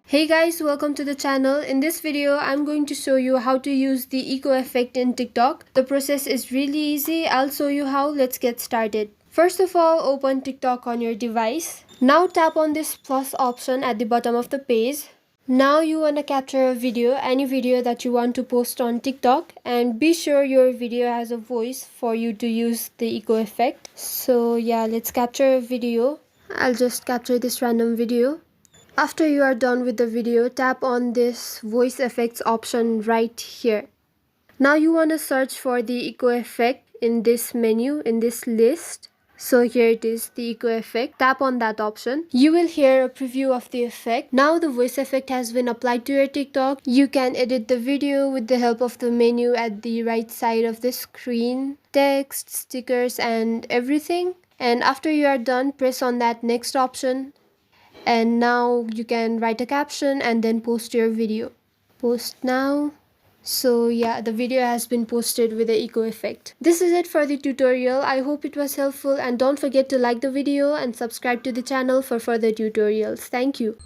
Hey guys, welcome to the channel. In this video, I'm going to show you how to use the echo effect in TikTok. The process is really easy. I'll show you how. Let's get started. First of all, open TikTok on your device. Now tap on this plus option at the bottom of the page. Now you want to capture a video, any video that you want to post on TikTok, and be sure your video has a voice for you to use the echo effect. So yeah, let's capture a video. I'll just capture this random video. After you are done with the video, tap on this voice effects option right here. Now you want to search for the echo effect in this menu, in this list. So here it is, the echo effect. Tap on that option. You will hear a preview of the effect. Now the voice effect has been applied to your TikTok. You can edit the video with the help of the menu at the right side of the screen. Text, stickers and everything. And after you are done, press on that next option. And now you can write a caption and then post your video. Post now. So yeah, the video has been posted with the echo effect. This is it for the tutorial. I hope it was helpful, and don't forget to like the video and subscribe to the channel for further tutorials. Thank you.